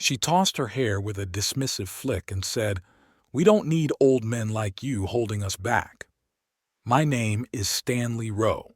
She tossed her hair with a dismissive flick and said, "We don't need old men like you holding us back." My name is Stanley Rowe.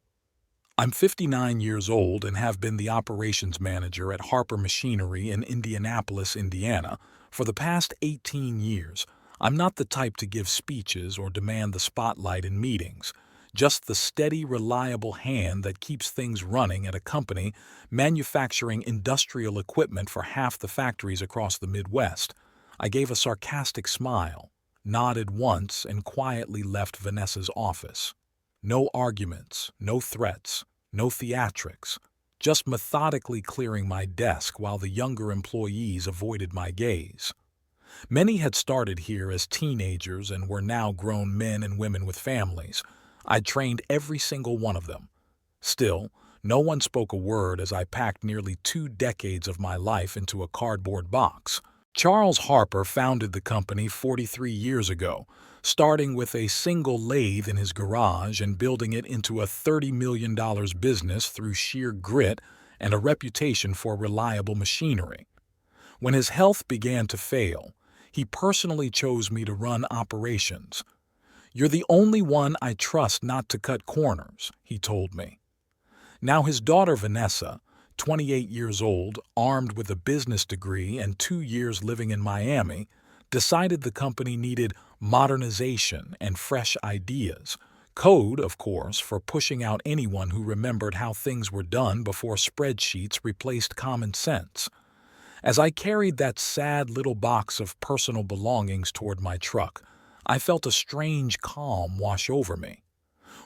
I'm 59 years old and have been the operations manager at Harper Machinery in Indianapolis, Indiana, for the past 18 years. I'm not the type to give speeches or demand the spotlight in meetings, just the steady, reliable hand that keeps things running at a company manufacturing industrial equipment for half the factories across the Midwest. I gave a sarcastic smile, nodded once, and quietly left Vanessa's office. No arguments, no threats, no theatrics, just methodically clearing my desk while the younger employees avoided my gaze. Many had started here as teenagers and were now grown men and women with families. I'd trained every single one of them. Still, no one spoke a word as I packed nearly 2 decades of my life into a cardboard box. Charles Harper founded the company 43 years ago, starting with a single lathe in his garage and building it into a $30 million business through sheer grit and a reputation for reliable machinery. When his health began to fail, he personally chose me to run operations. "You're the only one I trust not to cut corners," he told me. Now his daughter Vanessa, 28 years old, armed with a business degree and 2 years living in Miami, decided the company needed modernization and fresh ideas. Code, of course, for pushing out anyone who remembered how things were done before spreadsheets replaced common sense. As I carried that sad little box of personal belongings toward my truck, I felt a strange calm wash over me.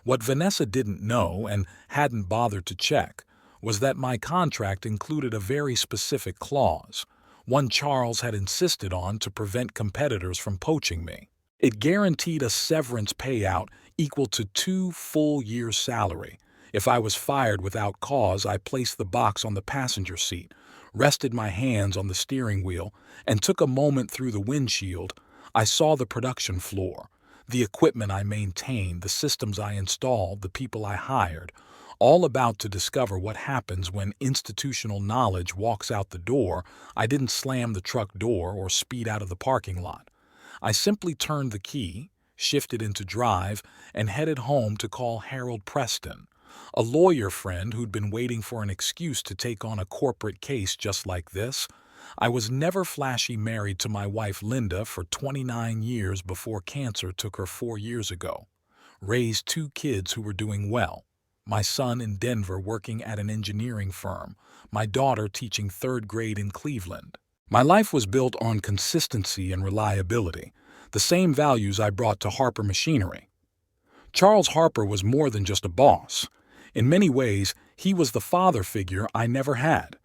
What Vanessa didn't know and hadn't bothered to check was that my contract included a very specific clause, one Charles had insisted on to prevent competitors from poaching me. It guaranteed a severance payout equal to 2 full years' salary. If I was fired without cause, I placed the box on the passenger seat, rested my hands on the steering wheel, and took a moment through the windshield. I saw the production floor, the equipment I maintained, the systems I installed, the people I hired, all about to discover what happens when institutional knowledge walks out the door. I didn't slam the truck door or speed out of the parking lot. I simply turned the key, shifted into drive, and headed home to call Harold Preston, a lawyer friend who'd been waiting for an excuse to take on a corporate case just like this. I was never flashy, married to my wife Linda for 29 years before cancer took her 4 years ago. Raised 2 kids who were doing well. My son in Denver working at an engineering firm, my daughter teaching 3rd grade in Cleveland. My life was built on consistency and reliability, the same values I brought to Harper Machinery. Charles Harper was more than just a boss. In many ways, he was the father figure I never had.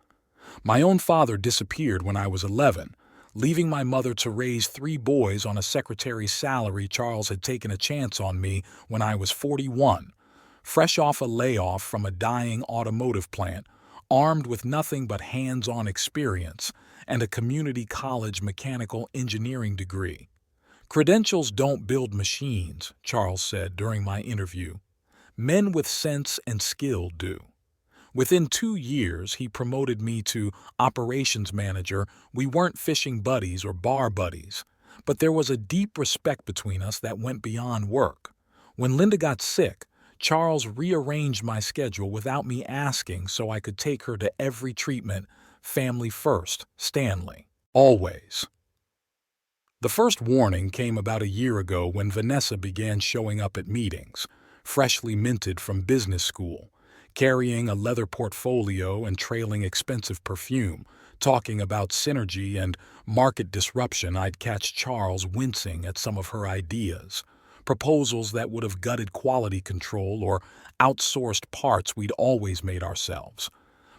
My own father disappeared when I was 11, leaving my mother to raise 3 boys on a secretary's salary. Charles had taken a chance on me when I was 41, fresh off a layoff from a dying automotive plant, armed with nothing but hands-on experience and a community college mechanical engineering degree. "Credentials don't build machines," Charles said during my interview. "Men with sense and skill do." Within 2 years, he promoted me to operations manager. We weren't fishing buddies or bar buddies, but there was a deep respect between us that went beyond work. When Linda got sick, Charles rearranged my schedule without me asking so I could take her to every treatment. Family first, Stanley. Always. The first warning came about a year ago when Vanessa began showing up at meetings, freshly minted from business school, carrying a leather portfolio and trailing expensive perfume, talking about synergy and market disruption. I'd catch Charles wincing at some of her ideas, proposals that would have gutted quality control or outsourced parts we'd always made ourselves.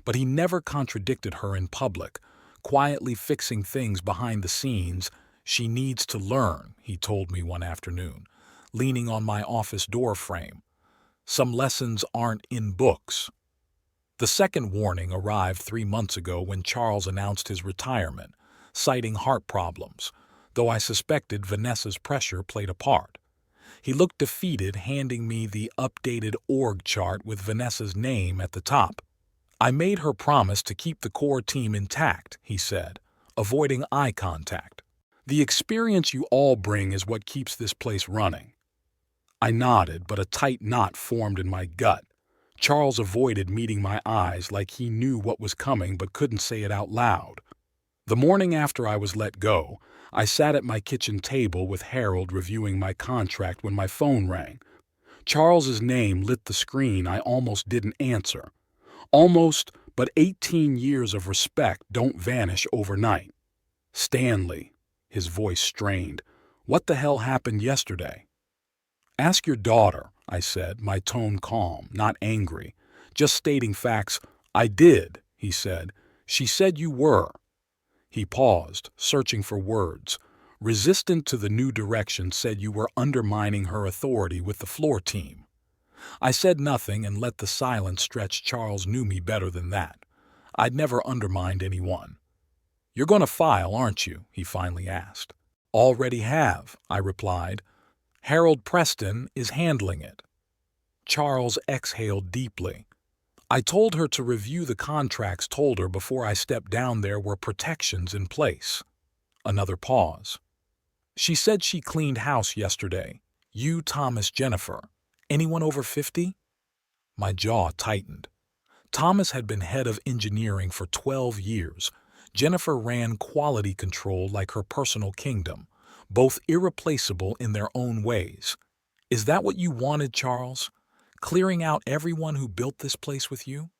But he never contradicted her in public, quietly fixing things behind the scenes. "She needs to learn," he told me one afternoon, leaning on my office door frame. "Some lessons aren't in books." The second warning arrived 3 months ago when Charles announced his retirement, citing heart problems, though I suspected Vanessa's pressure played a part. He looked defeated, handing me the updated org chart with Vanessa's name at the top. "I made her promise to keep the core team intact," he said, avoiding eye contact. The experience you all bring is what keeps this place running. I nodded, but a tight knot formed in my gut. Charles avoided meeting my eyes like he knew what was coming but couldn't say it out loud. The morning after I was let go, I sat at my kitchen table with Harold reviewing my contract when my phone rang. Charles's name lit the screen. I almost didn't answer. Almost, but 18 years of respect don't vanish overnight. Stanley, his voice strained. What the hell happened yesterday? Ask your daughter, I said, my tone calm, not angry. Just stating facts. I did, he said. She said you were. He paused, searching for words. Resistant to the new direction, said you were undermining her authority with the floor team. I said nothing and let the silence stretch. Charles knew me better than that. I'd never undermined anyone. You're going to file, aren't you? He finally asked. Already have, I replied. Harold Preston is handling it. Charles exhaled deeply. I told her to review the contracts. Told her before I stepped down there were protections in place. Another pause. She said she cleaned house yesterday. You, Thomas, Jennifer. Anyone over 50? My jaw tightened. Thomas had been head of engineering for 12 years. Jennifer ran quality control like her personal kingdom, both irreplaceable in their own ways. Is that what you wanted, Charles? Clearing out everyone who built this place with you?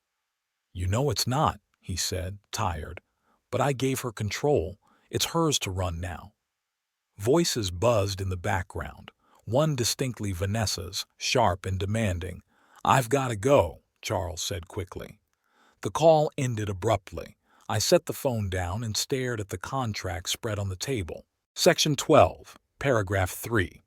You know it's not, he said, tired. But I gave her control. It's hers to run now. Voices buzzed in the background, one distinctly Vanessa's, sharp and demanding. I've got to go, Charles said quickly. The call ended abruptly. I set the phone down and stared at the contract spread on the table. Section 12, Paragraph 3.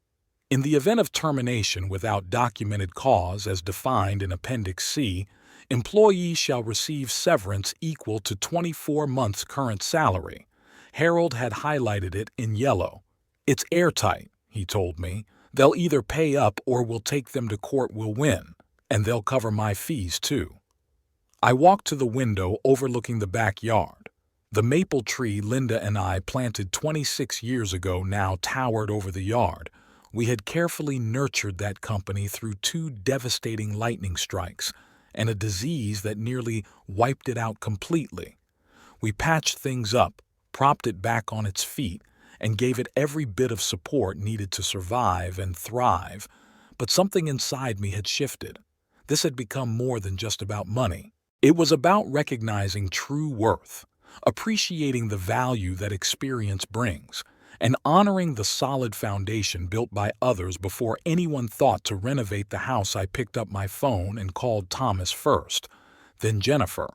In the event of termination without documented cause as defined in Appendix C, employees shall receive severance equal to 24 months' current salary. Harold had highlighted it in yellow. It's airtight, he told me. They'll either pay up or we'll take them to court. We'll win, and they'll cover my fees too. I walked to the window overlooking the backyard. The maple tree Linda and I planted 26 years ago now towered over the yard. We had carefully nurtured that company through 2 devastating lightning strikes and a disease that nearly wiped it out completely. We patched things up, propped it back on its feet, and gave it every bit of support needed to survive and thrive. But something inside me had shifted. This had become more than just about money. It was about recognizing true worth, appreciating the value that experience brings, and honoring the solid foundation built by others before anyone thought to renovate the house. I picked up my phone and called Thomas first, then Jennifer.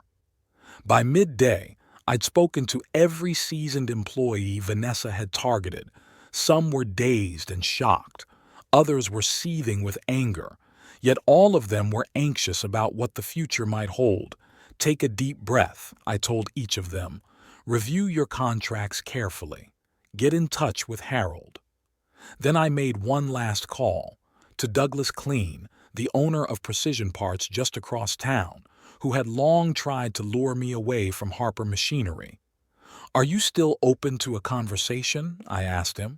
By midday, I'd spoken to every seasoned employee Vanessa had targeted. Some were dazed and shocked. Others were seething with anger. Yet all of them were anxious about what the future might hold. Take a deep breath, I told each of them. Review your contracts carefully. Get in touch with Harold. Then I made one last call to Douglas Clean, the owner of Precision Parts just across town, who had long tried to lure me away from Harper Machinery. Are you still open to a conversation? I asked him.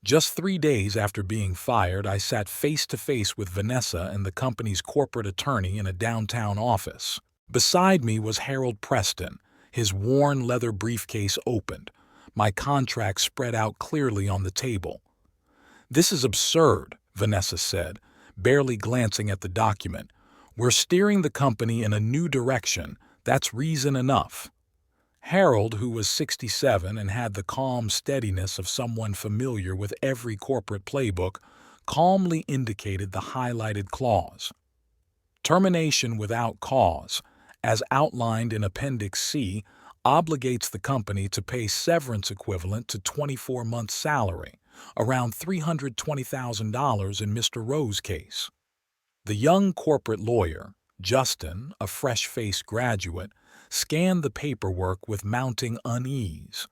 Just 3 days after being fired, I sat face to face with Vanessa and the company's corporate attorney in a downtown office. Beside me was Harold Preston, his worn leather briefcase opened, my contract spread out clearly on the table. This is absurd, Vanessa said, barely glancing at the document. We're steering the company in a new direction. That's reason enough. Harold, who was 67 and had the calm steadiness of someone familiar with every corporate playbook, calmly indicated the highlighted clause. Termination without cause, as outlined in Appendix C, obligates the company to pay severance equivalent to 24 months' salary, around $320,000 in Mr. Rowe's case. The young corporate lawyer, Justin, a fresh-faced graduate, scanned the paperwork with mounting unease.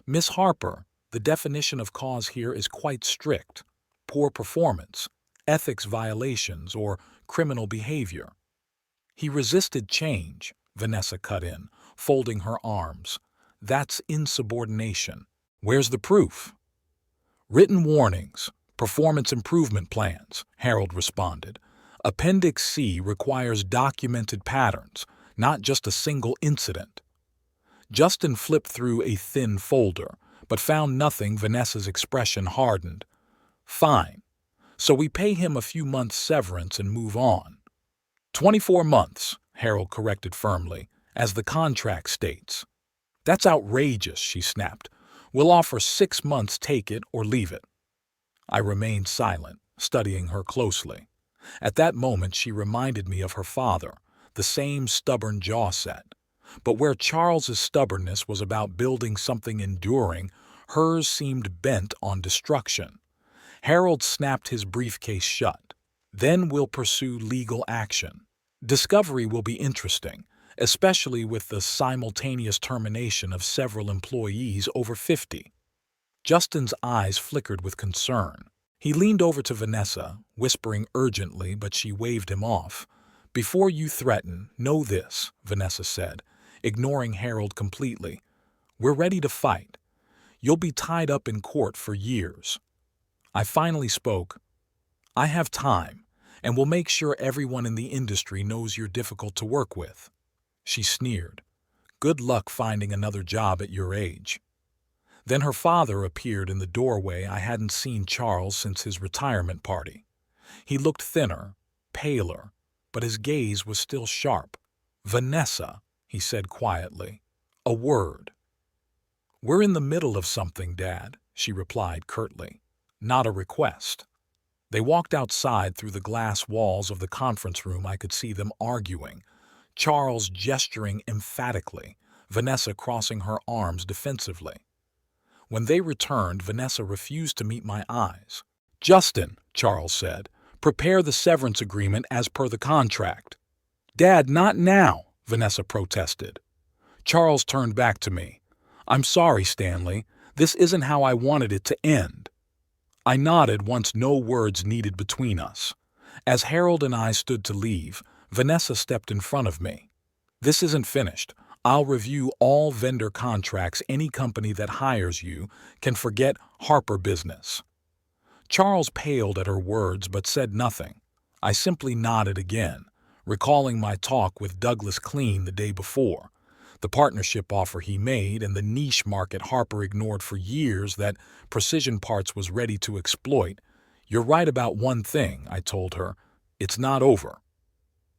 Miss Harper, the definition of cause here is quite strict. Poor performance, ethics violations, or criminal behavior. He resisted change, Vanessa cut in, folding her arms. That's insubordination. Where's the proof? Written warnings, performance improvement plans, Harold responded. Appendix C requires documented patterns, not just a single incident. Justin flipped through a thin folder, but found nothing. Vanessa's expression hardened. Fine. So we pay him a few months' severance and move on. 24 months, Harold corrected firmly, as the contract states. That's outrageous, she snapped. We'll offer 6 months, take it or leave it. I remained silent, studying her closely. At that moment she reminded me of her father, the same stubborn jaw set. But where Charles's stubbornness was about building something enduring, hers seemed bent on destruction. Harold snapped his briefcase shut. Then we'll pursue legal action. Discovery will be interesting, especially with the simultaneous termination of several employees over 50. Justin's eyes flickered with concern. He leaned over to Vanessa, whispering urgently, but she waved him off. Before you threaten, know this, Vanessa said, ignoring Harold completely. We're ready to fight. You'll be tied up in court for years. I finally spoke. I have time, and will make sure everyone in the industry knows you're difficult to work with. She sneered. Good luck finding another job at your age. Then her father appeared in the doorway. I hadn't seen Charles since his retirement party. He looked thinner, paler, but his gaze was still sharp. Vanessa, he said quietly. A word. We're in the middle of something, Dad, she replied curtly. Not a request. They walked outside. Through the glass walls of the conference room I could see them arguing, Charles gesturing emphatically, Vanessa crossing her arms defensively. When they returned, Vanessa refused to meet my eyes. Justin, Charles said, prepare the severance agreement as per the contract. Dad, not now, Vanessa protested. Charles turned back to me. I'm sorry, Stanley. This isn't how I wanted it to end. I nodded once no words needed between us. As Harold and I stood to leave, Vanessa stepped in front of me. This isn't finished. I'll review all vendor contracts. Any company that hires you can forget Harper business. Charles paled at her words but said nothing. I simply nodded again, recalling my talk with Douglas Clean the day before, the partnership offer he made and the niche market Harper ignored for years that Precision Parts was ready to exploit. You're right about one thing, I told her. It's not over.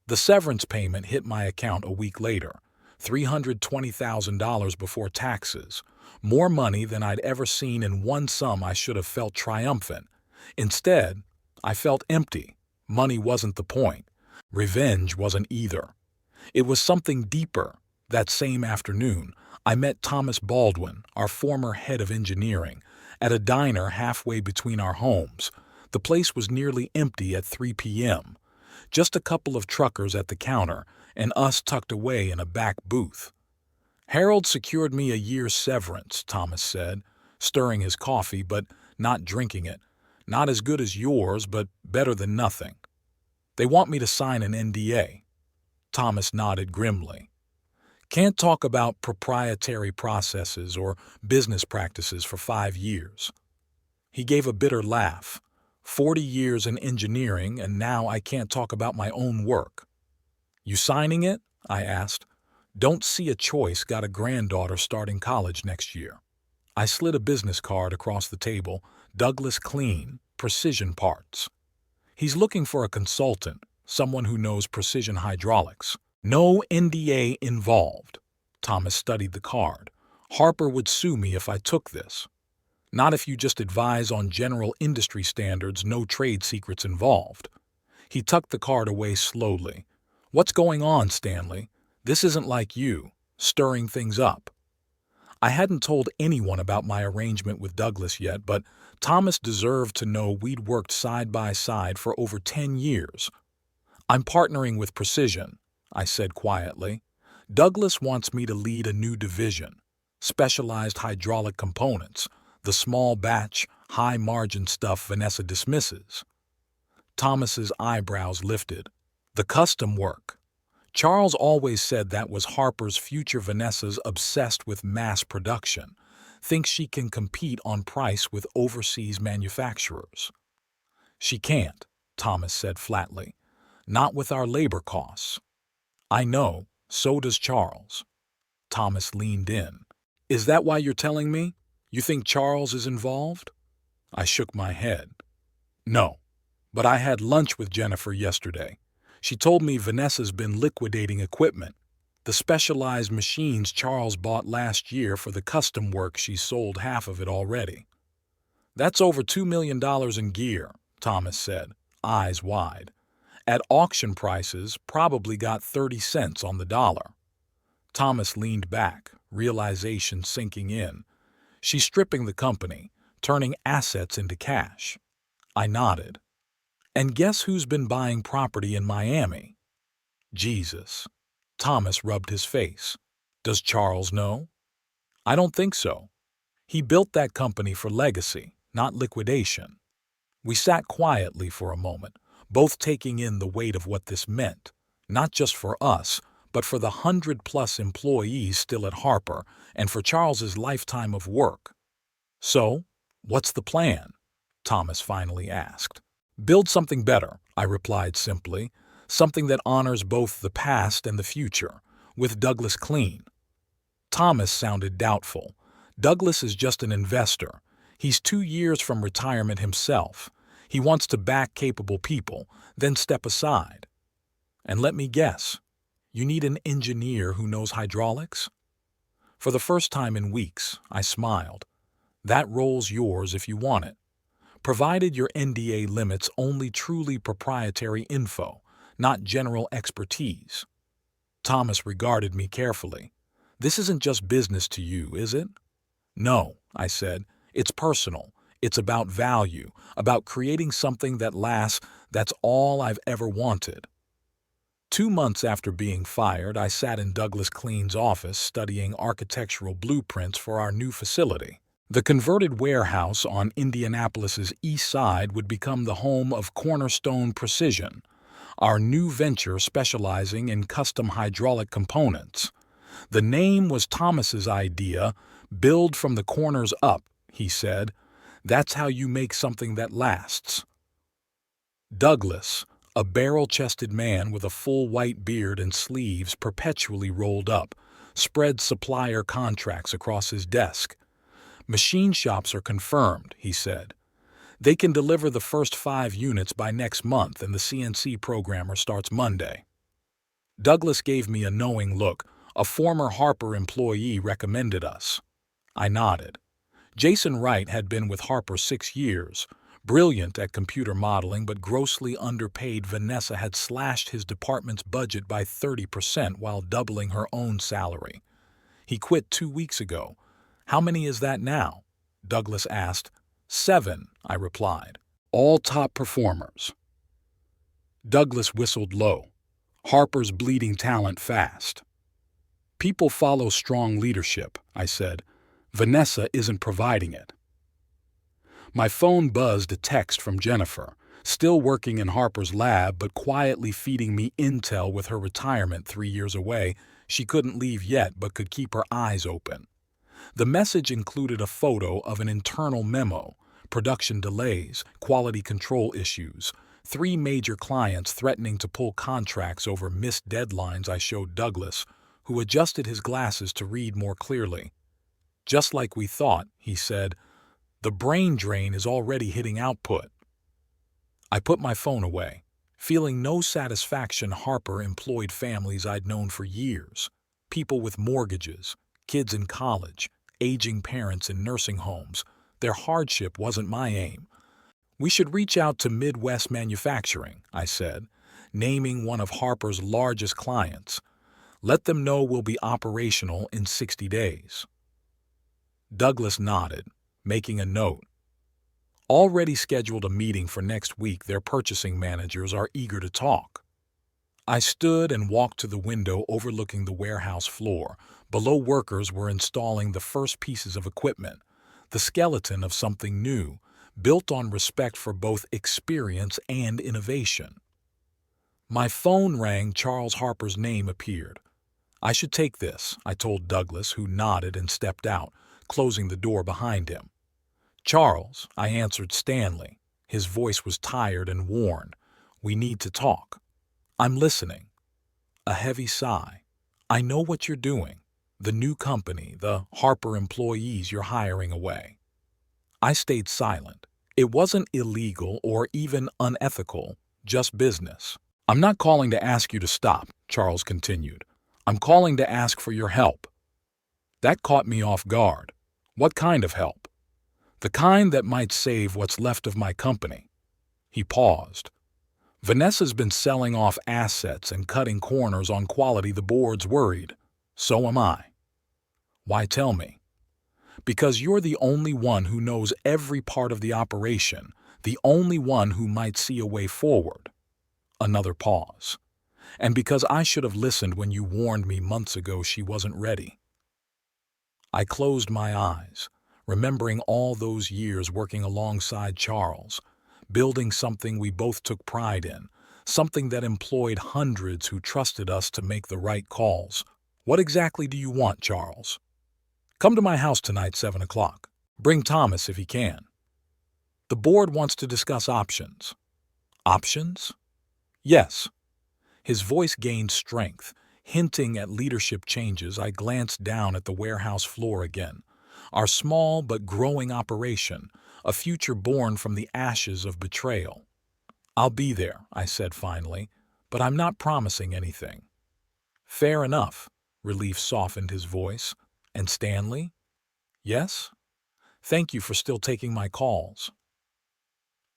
The severance payment hit my account a week later, $320,000 before taxes, more money than I'd ever seen in one sum. I should have felt triumphant. Instead, I felt empty. Money wasn't the point. Revenge wasn't either. It was something deeper. That same afternoon, I met Thomas Baldwin, our former head of engineering, at a diner halfway between our homes. The place was nearly empty at 3 p.m. Just a couple of truckers at the counter and us tucked away in a back booth. Harold secured me a year's severance, Thomas said, stirring his coffee but not drinking it. Not as good as yours, but better than nothing. They want me to sign an NDA. Thomas nodded grimly. Can't talk about proprietary processes or business practices for 5 years. He gave a bitter laugh. 40 years in engineering, and now I can't talk about my own work. You signing it? I asked. Don't see a choice. Got a granddaughter starting college next year. I slid a business card across the table. Douglas Clean, Precision Parts. He's looking for a consultant, someone who knows precision hydraulics. No NDA involved. Thomas studied the card. Harper would sue me if I took this. Not if you just advise on general industry standards, no trade secrets involved. He tucked the card away slowly. What's going on, Stanley? This isn't like you, stirring things up. I hadn't told anyone about my arrangement with Douglas yet, but Thomas deserved to know we'd worked side by side for over 10 years. I'm partnering with Precision, I said quietly. Douglas wants me to lead a new division, specialized hydraulic components, the small batch, high-margin stuff Vanessa dismisses. Thomas's eyebrows lifted. The custom work. Charles always said that was Harper's future. Vanessa's obsessed with mass production, thinks she can compete on price with overseas manufacturers. She can't, Thomas said flatly. Not with our labor costs. I know, so does Charles. Thomas leaned in. Is that why you're telling me? You think Charles is involved? I shook my head. No, but I had lunch with Jennifer yesterday. She told me Vanessa's been liquidating equipment. The specialized machines Charles bought last year for the custom work. She's sold half of it already. That's over $2 million in gear, Thomas said, eyes wide. At auction prices, probably got 30 cents on the dollar. Thomas leaned back, realization sinking in. She's stripping the company, turning assets into cash. I nodded. And guess who's been buying property in Miami? Jesus. Thomas rubbed his face. Does Charles know? I don't think so. He built that company for legacy, not liquidation. We sat quietly for a moment, both taking in the weight of what this meant, not just for us, but for the 100+ employees still at Harper and for Charles's lifetime of work. So, what's the plan? Thomas finally asked. Build something better, I replied simply, something that honors both the past and the future, with Douglas clean. Thomas sounded doubtful. Douglas is just an investor. He's 2 years from retirement himself. He wants to back capable people, then step aside. And let me guess, you need an engineer who knows hydraulics? For the first time in weeks, I smiled. That role's yours if you want it. Provided your NDA limits only truly proprietary info, not general expertise. Thomas regarded me carefully. This isn't just business to you, is it? No, I said. It's personal. It's about value, about creating something that lasts. That's all I've ever wanted. 2 months after being fired, I sat in Douglas Clean's office studying architectural blueprints for our new facility. The converted warehouse on Indianapolis's east side would become the home of Cornerstone Precision, our new venture specializing in custom hydraulic components. The name was Thomas's idea, build from the corners up, he said. That's how you make something that lasts. Douglas, a barrel-chested man with a full white beard and sleeves perpetually rolled up, spread supplier contracts across his desk. Machine shops are confirmed, he said. They can deliver the first 5 units by next month and the CNC programmer starts Monday. Douglas gave me a knowing look. A former Harper employee recommended us. I nodded. Jason Wright had been with Harper 6 years. Brilliant at computer modeling but grossly underpaid. Vanessa had slashed his department's budget by 30% while doubling her own salary. He quit 2 weeks ago. How many is that now? Douglas asked. 7, I replied. All top performers. Douglas whistled low. Harper's bleeding talent fast. People follow strong leadership, I said. Vanessa isn't providing it. My phone buzzed a text from Jennifer, still working in Harper's lab but quietly feeding me intel with her retirement 3 years away. She couldn't leave yet but could keep her eyes open. The message included a photo of an internal memo, production delays, quality control issues, 3 major clients threatening to pull contracts over missed deadlines. I showed Douglas, who adjusted his glasses to read more clearly. Just like we thought, he said, the brain drain is already hitting output. I put my phone away, feeling no satisfaction. Harper employed families I'd known for years, people with mortgages, kids in college, aging parents in nursing homes. Their hardship wasn't my aim. We should reach out to Midwest Manufacturing, I said, naming one of Harper's largest clients. Let them know we'll be operational in 60 days. Douglas nodded, making a note. Already scheduled a meeting for next week. Their purchasing managers are eager to talk. I stood and walked to the window overlooking the warehouse floor. Below, workers were installing the first pieces of equipment, the skeleton of something new, built on respect for both experience and innovation. My phone rang. Charles Harper's name appeared. I should take this, I told Douglas, who nodded and stepped out, closing the door behind him. Charles, I answered Stanley. His voice was tired and worn. We need to talk. I'm listening. A heavy sigh. I know what you're doing. The new company, the Harper employees you're hiring away. I stayed silent. It wasn't illegal or even unethical, just business. I'm not calling to ask you to stop, Charles continued. I'm calling to ask for your help. That caught me off guard. What kind of help? The kind that might save what's left of my company. He paused. Vanessa's been selling off assets and cutting corners on quality. The board's worried. So am I. Why tell me? Because you're the only one who knows every part of the operation, the only one who might see a way forward. Another pause. And because I should have listened when you warned me months ago she wasn't ready. I closed my eyes, remembering all those years working alongside Charles, building something we both took pride in, something that employed hundreds who trusted us to make the right calls. What exactly do you want, Charles? Come to my house tonight, 7 o'clock. Bring Thomas if he can. The board wants to discuss options. Options? Yes. His voice gained strength, hinting at leadership changes. I glanced down at the warehouse floor again. Our small but growing operation, a future born from the ashes of betrayal. I'll be there, I said finally, but I'm not promising anything. Fair enough. Relief softened his voice. And Stanley? Yes? Thank you for still taking my calls.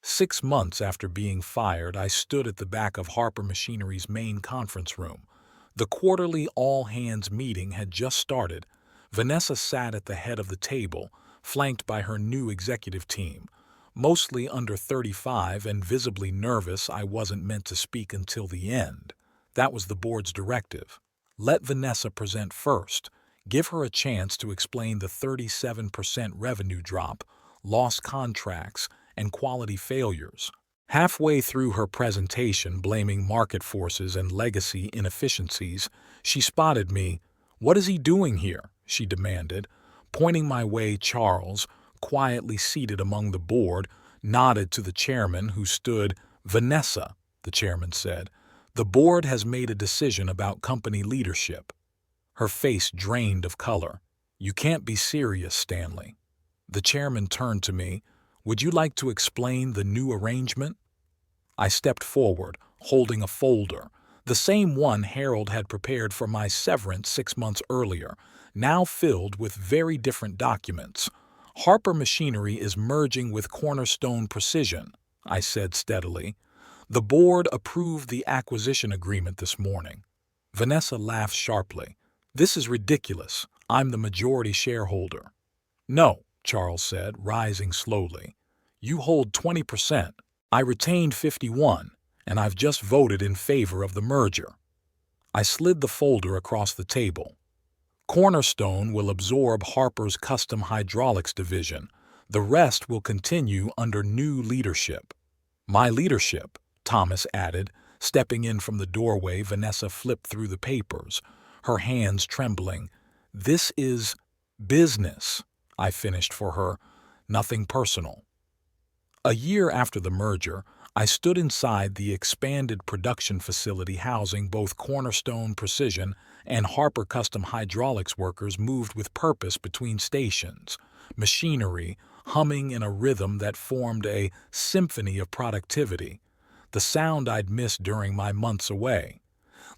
6 months after being fired, I stood at the back of Harper Machinery's main conference room. The quarterly all-hands meeting had just started. Vanessa sat at the head of the table, flanked by her new executive team. Mostly under 35 and visibly nervous, I wasn't meant to speak until the end. That was the board's directive. Let Vanessa present first. Give her a chance to explain the 37% revenue drop, lost contracts, and quality failures. Halfway through her presentation, blaming market forces and legacy inefficiencies, she spotted me. What is he doing here? She demanded. Pointing my way, Charles, quietly seated among the board, nodded to the chairman who stood. Vanessa, the chairman said, the board has made a decision about company leadership. Her face drained of color. You can't be serious, Stanley. The chairman turned to me. Would you like to explain the new arrangement? I stepped forward, holding a folder, the same one Harold had prepared for my severance 6 months earlier, now filled with very different documents. Harper Machinery is merging with Cornerstone Precision, I said steadily. The board approved the acquisition agreement this morning. Vanessa laughed sharply. This is ridiculous. I'm the majority shareholder. No, Charles said, rising slowly. You hold 20%. I retained 51%, and I've just voted in favor of the merger. I slid the folder across the table. Cornerstone will absorb Harper's custom hydraulics division. The rest will continue under new leadership. My leadership, Thomas added, stepping in from the doorway. Vanessa flipped through the papers, her hands trembling. This is business, I finished for her, nothing personal. A year after the merger, I stood inside the expanded production facility housing both Cornerstone Precision and Harper Custom Hydraulics workers moved with purpose between stations, machinery humming in a rhythm that formed a symphony of productivity, the sound I'd missed during my months away.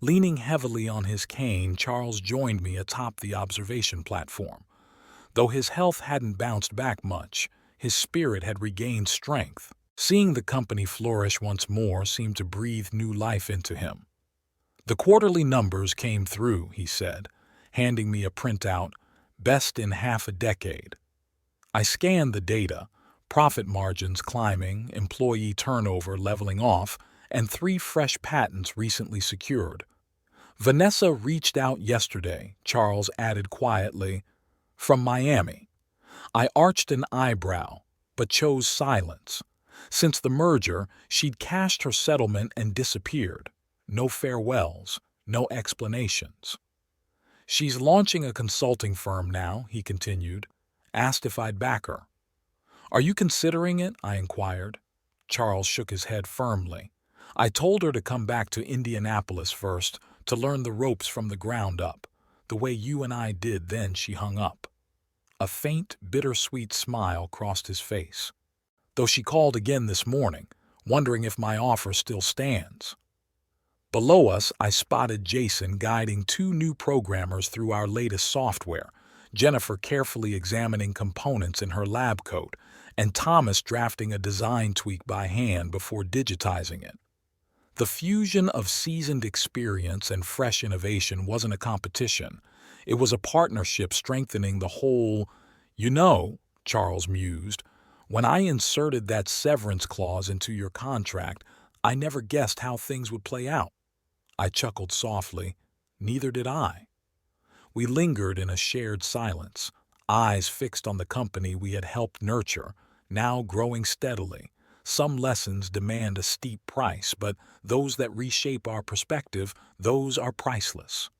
Leaning heavily on his cane, Charles joined me atop the observation platform. Though his health hadn't bounced back much, his spirit had regained strength. Seeing the company flourish once more seemed to breathe new life into him. The quarterly numbers came through, he said, handing me a printout, best in half a decade. I scanned the data, profit margins climbing, employee turnover leveling off, and 3 fresh patents recently secured. Vanessa reached out yesterday, Charles added quietly, from Miami. I arched an eyebrow, but chose silence. Since the merger, she'd cashed her settlement and disappeared. No farewells, no explanations. She's launching a consulting firm now, he continued. Asked if I'd back her. Are you considering it? I inquired. Charles shook his head firmly. I told her to come back to Indianapolis first, to learn the ropes from the ground up, the way you and I did. Then she hung up. A faint, bittersweet smile crossed his face. Though she called again this morning, wondering if my offer still stands. Below us, I spotted Jason guiding two new programmers through our latest software, Jennifer carefully examining components in her lab coat, and Thomas drafting a design tweak by hand before digitizing it. The fusion of seasoned experience and fresh innovation wasn't a competition. It was a partnership strengthening the whole. You know, Charles mused, when I inserted that severance clause into your contract, I never guessed how things would play out. I chuckled softly. Neither did I. We lingered in a shared silence, eyes fixed on the company we had helped nurture, now growing steadily. Some lessons demand a steep price, but those that reshape our perspective, those are priceless.